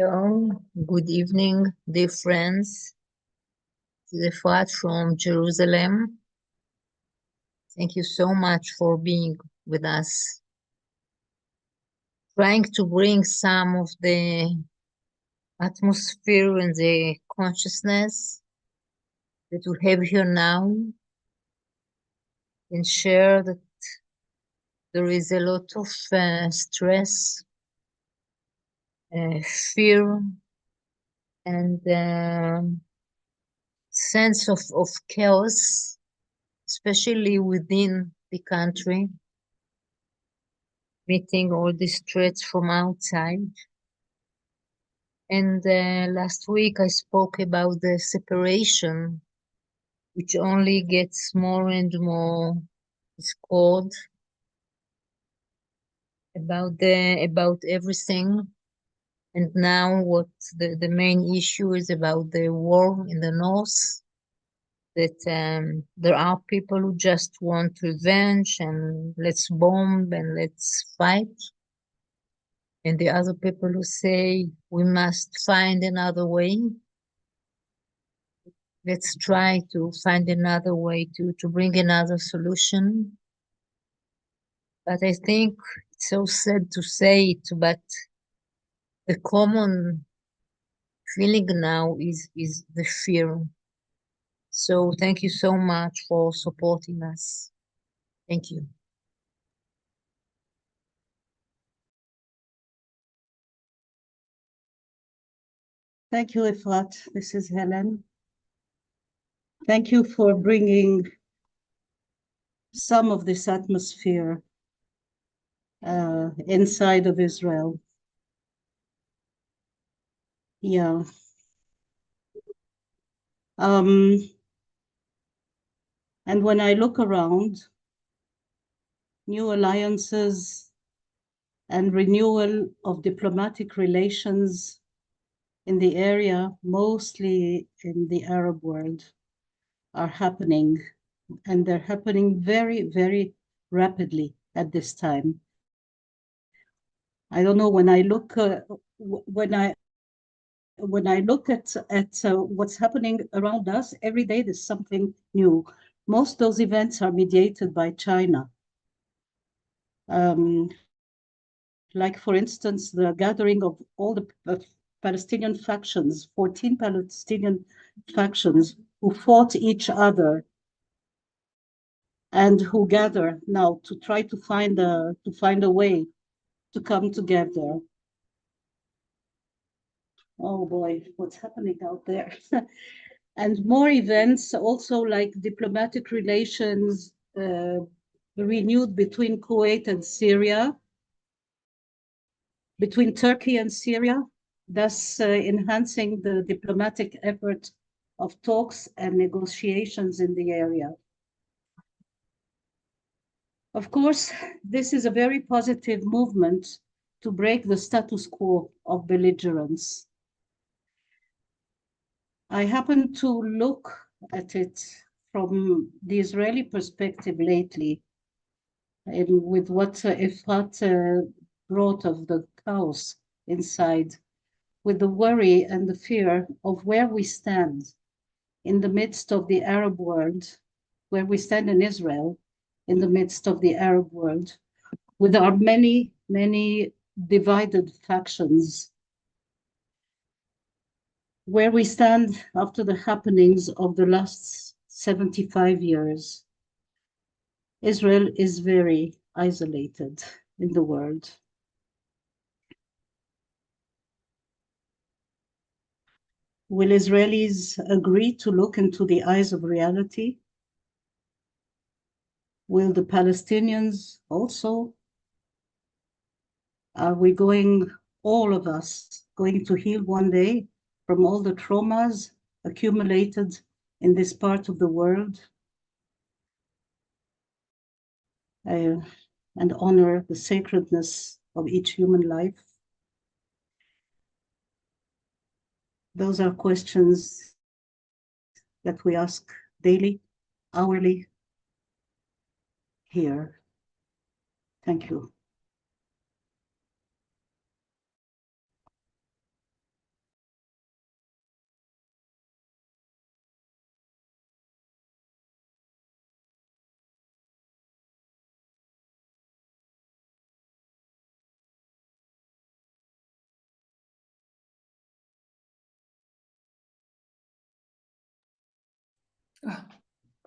Hello, good evening, dear friends. This is Efrat from Jerusalem. Thank you so much for being with us. Trying to bring some of the atmosphere and the consciousness that we have here now and share that there is a lot of stress, fear, and sense of chaos, especially within the country, meeting all these threats from outside. And last week I spoke about the separation, which only gets more and more discord about everything. And now what the main issue is about the war in the north, that there are people who just want revenge and let's bomb and let's fight. And the other people who say we must find another way. Let's try to find another way to bring another solution. But I think it's so sad to say it, but the common feeling now is the fear. So thank you so much for supporting us. Thank you. Thank you, Efrat. This is Helen. Thank you for bringing some of this atmosphere inside of Israel. Yeah. And when I look around, new alliances and renewal of diplomatic relations in the area, mostly in the Arab world, are happening. And they're happening very, very rapidly at this time. I don't know, when I look at what's happening around us, every day there's something new. Most of those events are mediated by China. Like, for instance, the gathering of all the Palestinian factions, 14 Palestinian factions who fought each other and who gather now to try to find a way to come together. Oh boy, what's happening out there? And more events, also like diplomatic relations renewed between Kuwait and Syria, between Turkey and Syria, thus enhancing the diplomatic effort of talks and negotiations in the area. Of course, this is a very positive movement to break the status quo of belligerence. I happen to look at it from the Israeli perspective lately, and with what Efrat brought of the chaos inside, with the worry and the fear of where we stand in the midst of the Arab world, where we stand in Israel, in the midst of the Arab world, with our many, many divided factions, where we stand after the happenings of the last 75 years. Israel is very isolated in the world. Will Israelis agree to look into the eyes of reality? Will the Palestinians also? Are we going, all of us, going to heal one day from all the traumas accumulated in this part of the world? And honor the sacredness of each human life? Those are questions that we ask daily, hourly, here. Thank you.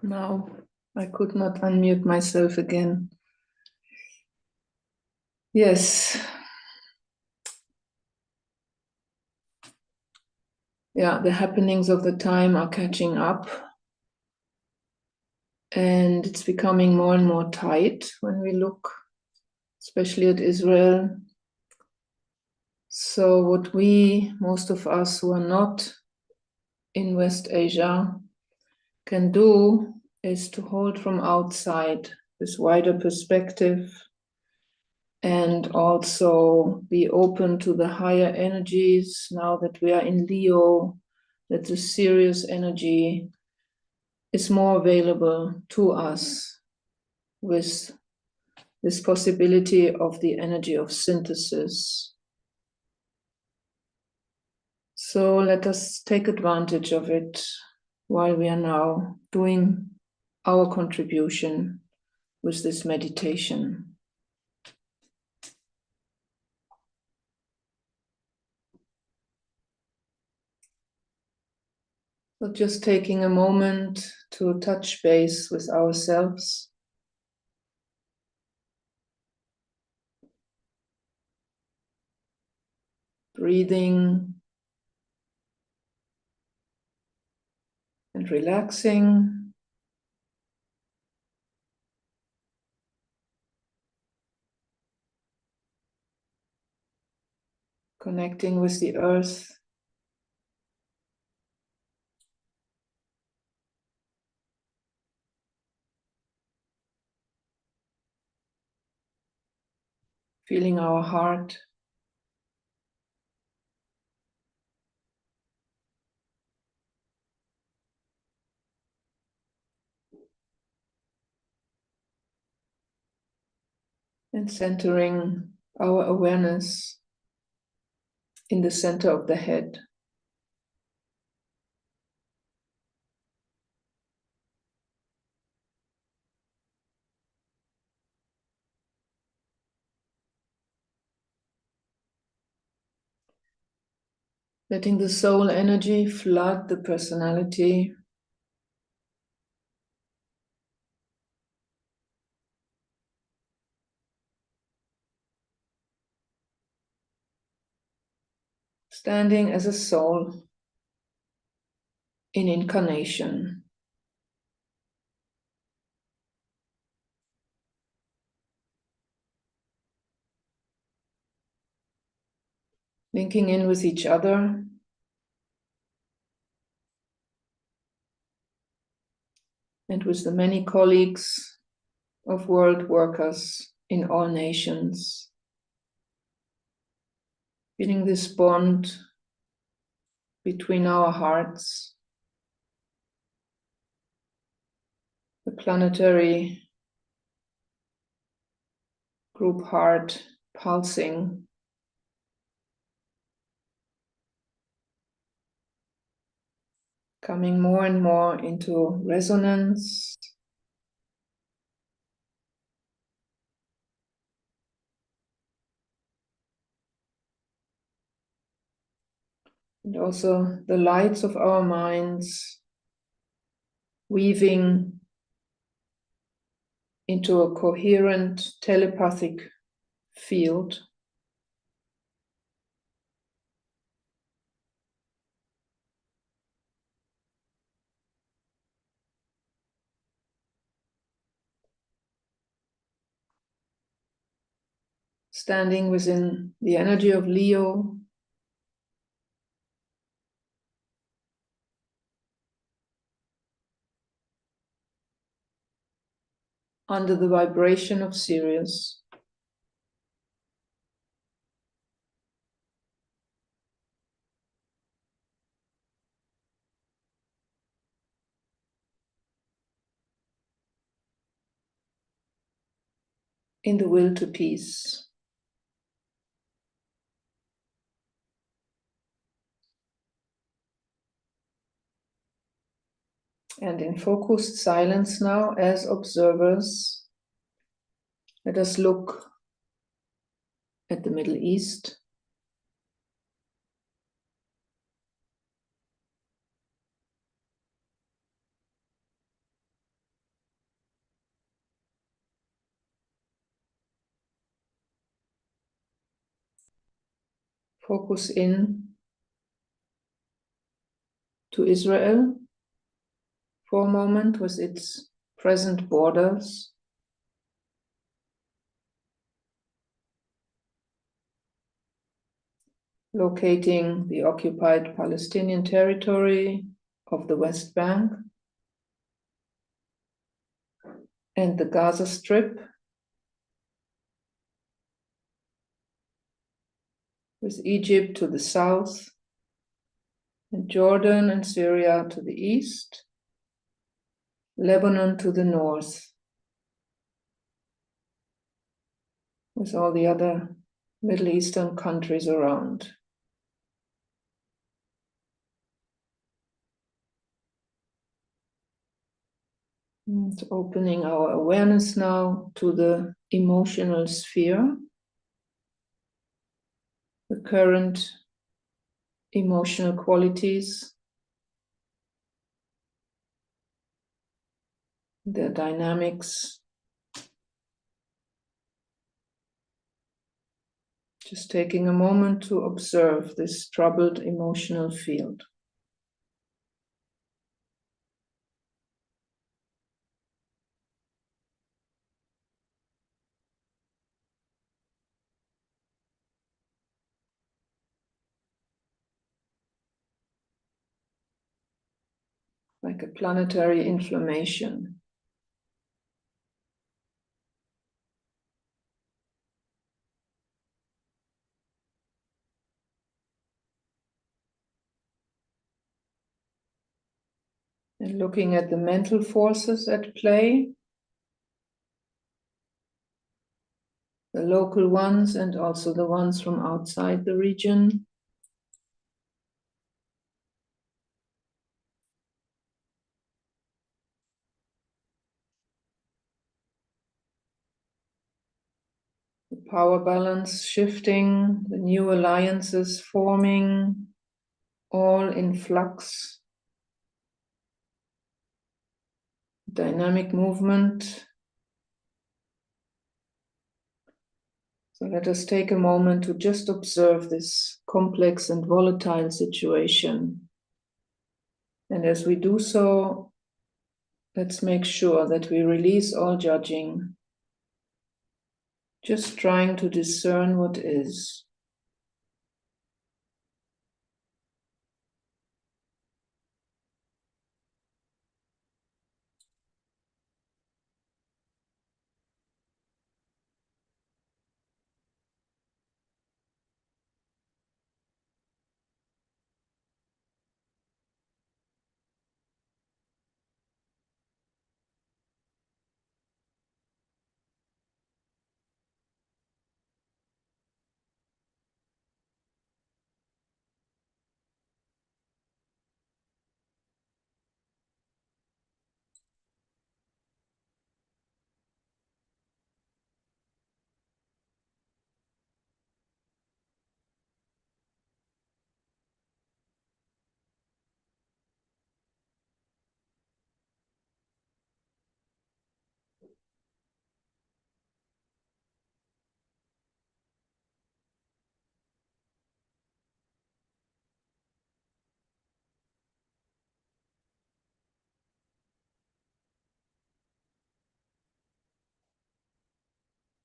Now I could not unmute myself again. Yes. Yeah, the happenings of the time are catching up. And it's becoming more and more tight when we look, especially at Israel. So what most of us who are not in West Asia, can do is to hold from outside this wider perspective and also be open to the higher energies now that we are in Leo, that the serious energy is more available to us with this possibility of the energy of synthesis. So let us take advantage of it while we are now doing our contribution with this meditation. So just taking a moment to touch base with ourselves. Breathing and relaxing. Connecting with the earth. Feeling our heart. And centering our awareness in the center of the head. Letting the soul energy flood the personality. Standing as a soul in incarnation. Linking in with each other. And with the many colleagues of world workers in all nations. Feeling this bond between our hearts, the planetary group heart pulsing, coming more and more into resonance. And also the lights of our minds weaving into a coherent telepathic field. Standing within the energy of Leo. Under the vibration of Sirius. In the will to peace. And in focused silence now, as observers, let us look at the Middle East. focus in to Israel for a moment with its present borders. Locating the occupied Palestinian territory of the West Bank and the Gaza Strip, with Egypt to the south and Jordan and Syria to the east, Lebanon to the north, with all the other Middle Eastern countries around. And opening our awareness now to the emotional sphere, the current emotional qualities, their dynamics. Just taking a moment to observe this troubled emotional field. Like a planetary inflammation. And looking at the mental forces at play, the local ones and also the ones from outside the region. The power balance shifting, the new alliances forming, all in flux. Dynamic movement. So let us take a moment to just observe this complex and volatile situation. And as we do so, let's make sure that we release all judging, just trying to discern what is.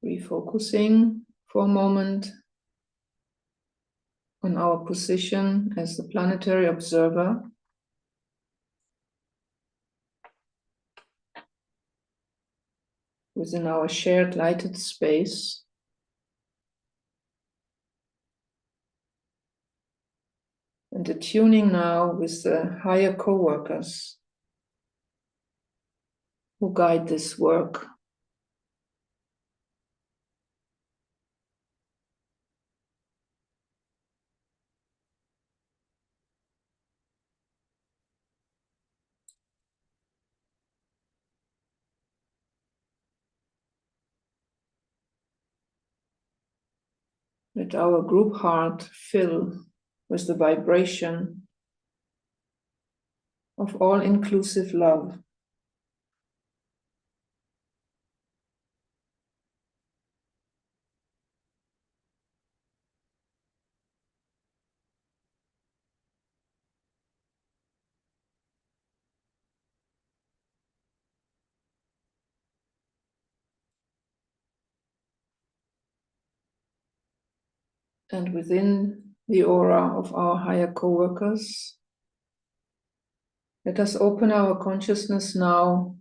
Refocusing for a moment on our position as the planetary observer. Within our shared lighted space. And attuning now with the higher co-workers who guide this work. Let our group heart fill with the vibration of all-inclusive love. and within the aura of our higher co-workers. Let us open our consciousness now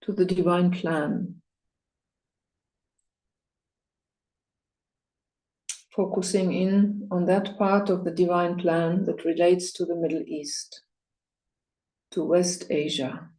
to the divine plan, focusing in on that part of the divine plan that relates to the Middle East, to West Asia.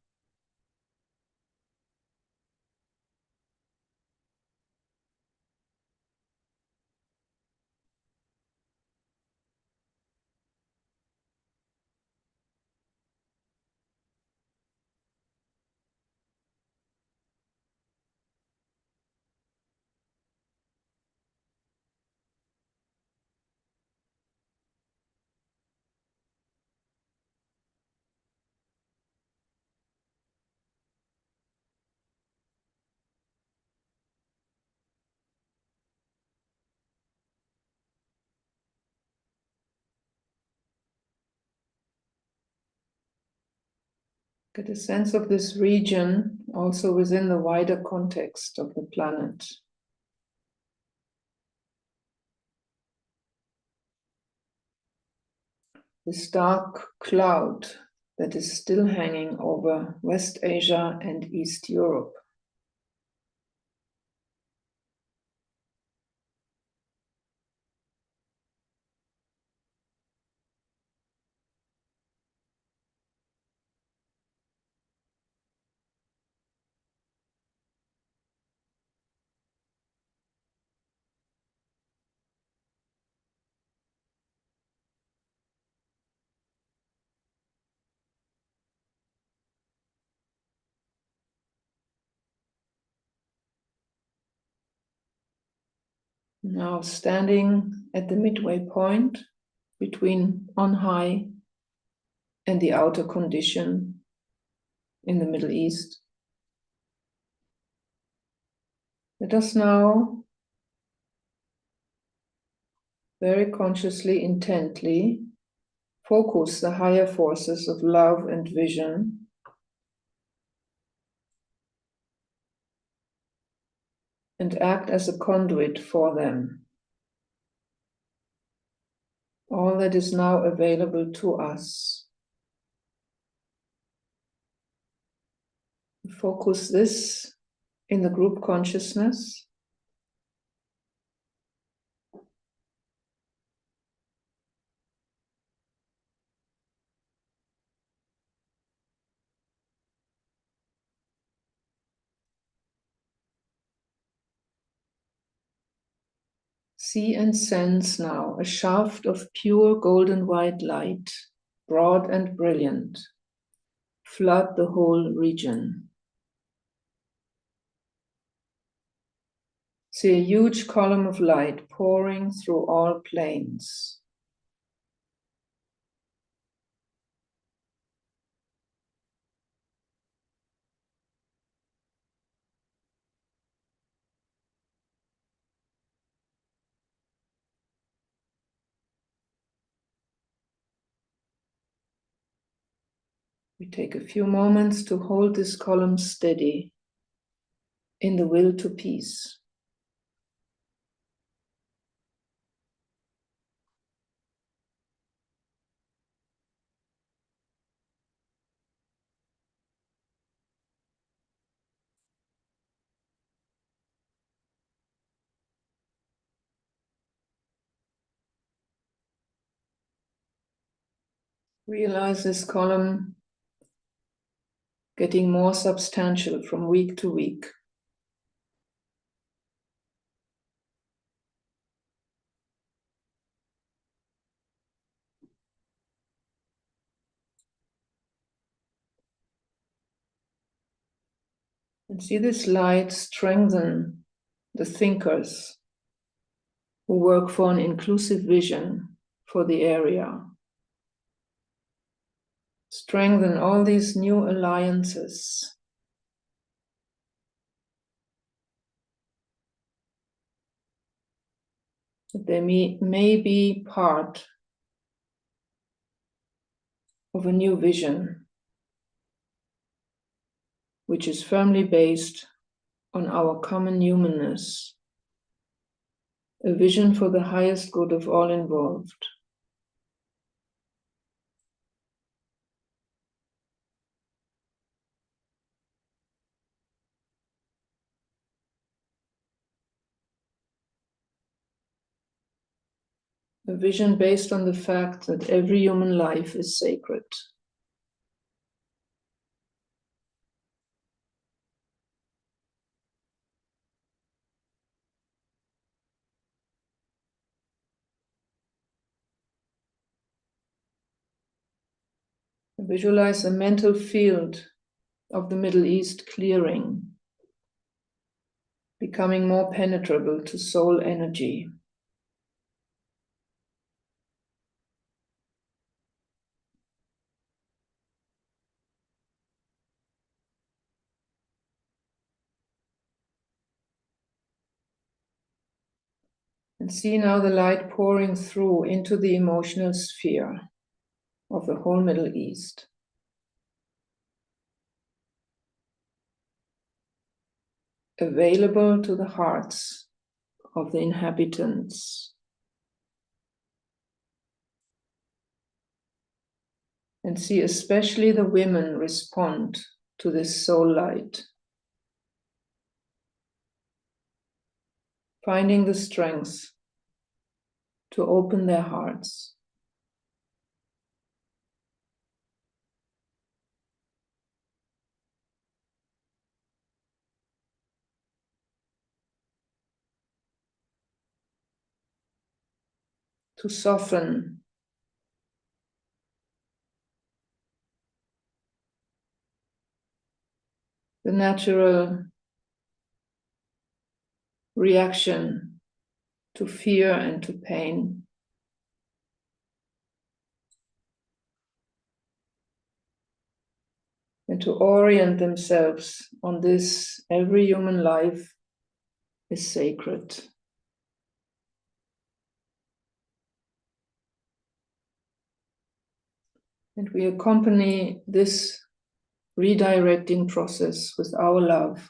Get a sense of this region also within the wider context of the planet. This dark cloud that is still hanging over West Asia and East Europe. Now standing at the midway point between on high and the outer condition in the Middle East. Let us now very consciously, intently focus the higher forces of love and vision and act as a conduit for them. All that is now available to us. Focus this in the group consciousness. See and sense now a shaft of pure golden white light, broad and brilliant, flood the whole region. See a huge column of light pouring through all planes. We take a few moments to hold this column steady in the will to peace. Realize this column getting more substantial from week to week. And see this light strengthen the thinkers who work for an inclusive vision for the area. Strengthen all these new alliances. That they may be part of a new vision, which is firmly based on our common humanness a vision for the highest good of all involved. A vision based on the fact that every human life is sacred. Visualize a mental field of the Middle East clearing, becoming more penetrable to soul energy. And see now the light pouring through into the emotional sphere of the whole Middle East. Available to the hearts of the inhabitants. And see especially the women respond to this soul light. Finding the strength to open their hearts. To soften the natural reaction to fear and to pain. And to orient themselves on this, every human life is sacred. And we accompany this redirecting process with our love.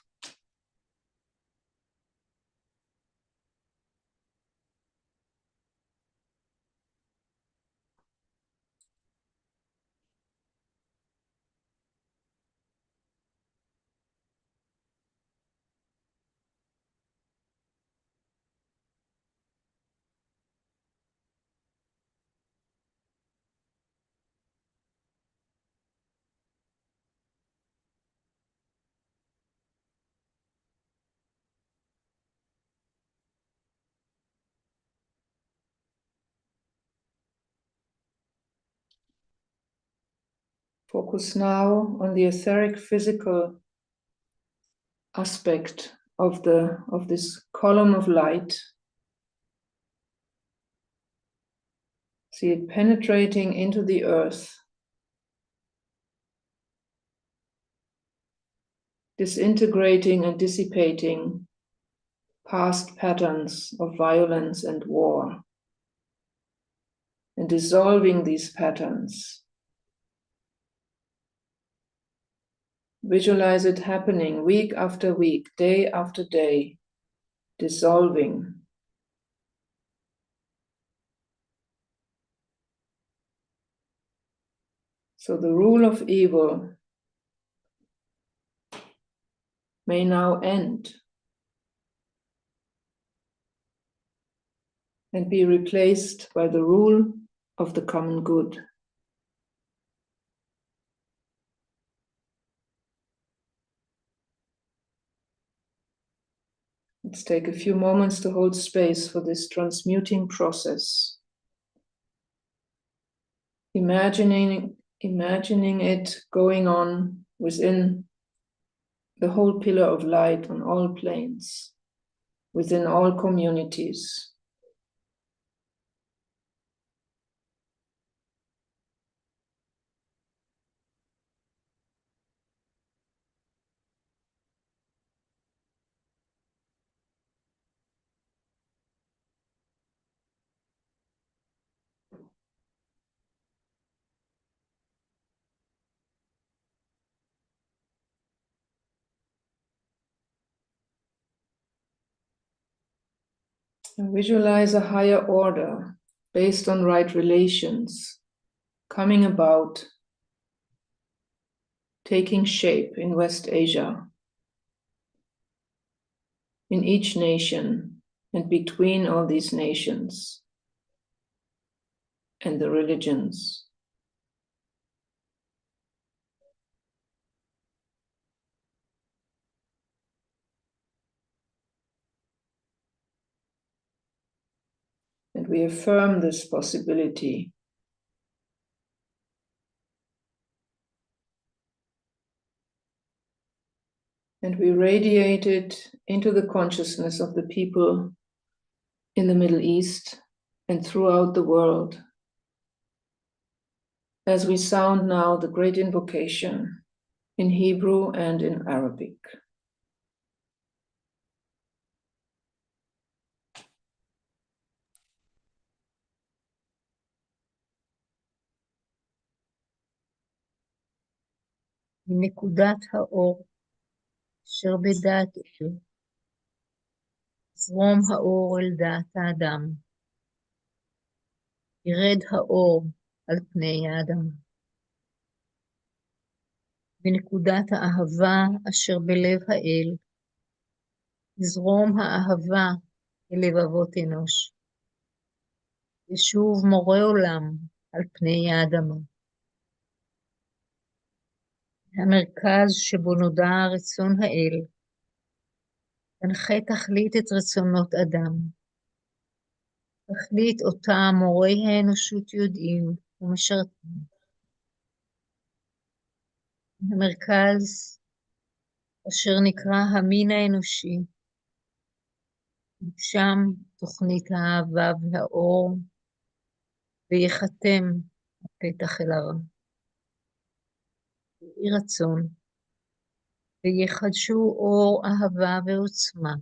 Focus now on the etheric physical aspect of this column of light. See it penetrating into the earth, disintegrating and dissipating past patterns of violence and war, and dissolving these patterns. Visualize it happening week after week, day after day, dissolving. So the rule of evil may now end and be replaced by the rule of the common good. Let's take a few moments to hold space for this transmuting process. Imagining it going on within the whole pillar of light on all planes, within all communities. And visualize a higher order based on right relations coming about, taking shape in West Asia, in each nation and between all these nations and the religions. And we affirm this possibility. And we radiate it into the consciousness of the people in the Middle East and throughout the world. As we sound now the great invocation in Hebrew and in Arabic. מנקודת האור אשר בדעת אל, זרום האור אל דעת האדם, ירד האור על פני האדמה. בנקודת האהבה אשר בלב האל, יזרום האהבה אל לבבות אנוש. ישוב מורה עולם על פני האדמה. המרכז שבו נודע רצון האל, תנחה תכלית את רצונות אדם. תכלית אותה מורי האנושות יודעים ומשרתים. המרכז אשר נקרא המין האנושי, שם תוכנית האהבה והאור, ויחתם הפתח אל הרע. יהי רצון, ויחדשו אור אהבה ועוצמה,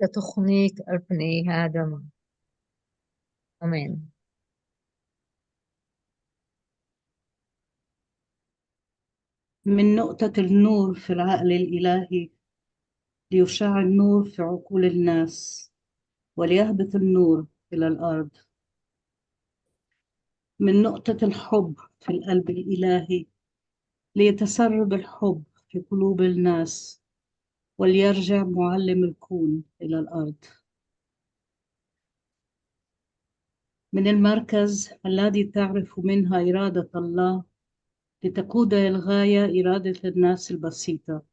לתוכנית על פני האדמה. אמן. من نقطة النور في العقل الإلهي ليشع النور في عقول الناس وليهبط النور إلى الأرض. من نقطة الحب في القلب الإلهي ليتسرب الحب في قلوب الناس وليرجع معلم الكون إلى الأرض. من المركز الذي تعرف منها إرادة الله لتقود الغاية إرادة الناس البسيطة،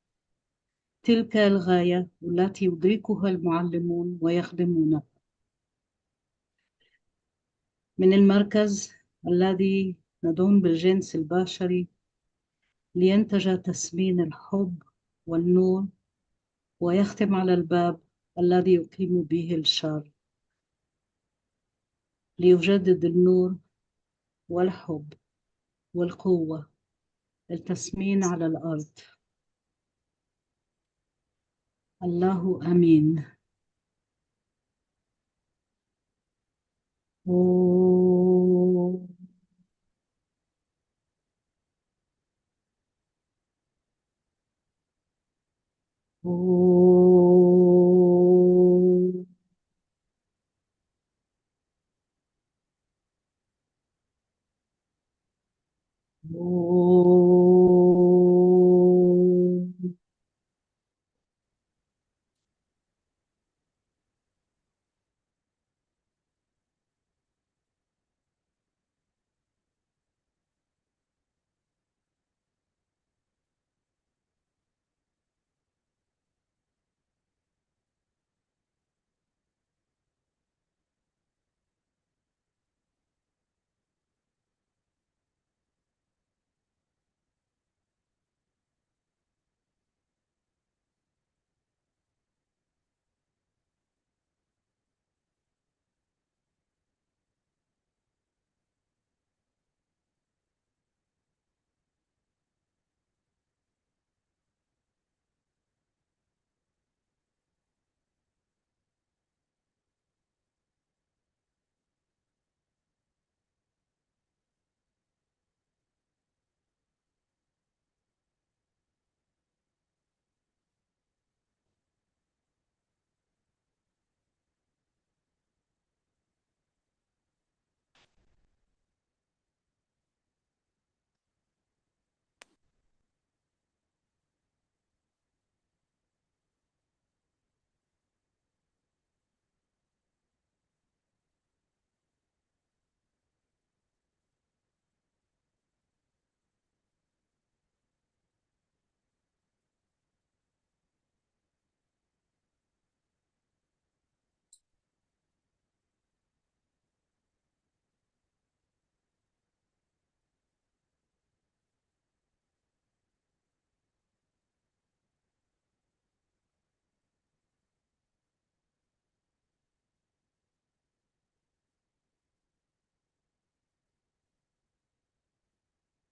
تلك الغاية التي يدركها المعلمون ويخدمونها. من المركز الذي ندعم بالجنس البشري لينتج تسمين الحب والنور ويختم على الباب الذي يقيم به الشر، ليجدد النور والحب والقوة التسمين على الأرض. الله أمين. أوه. أوه.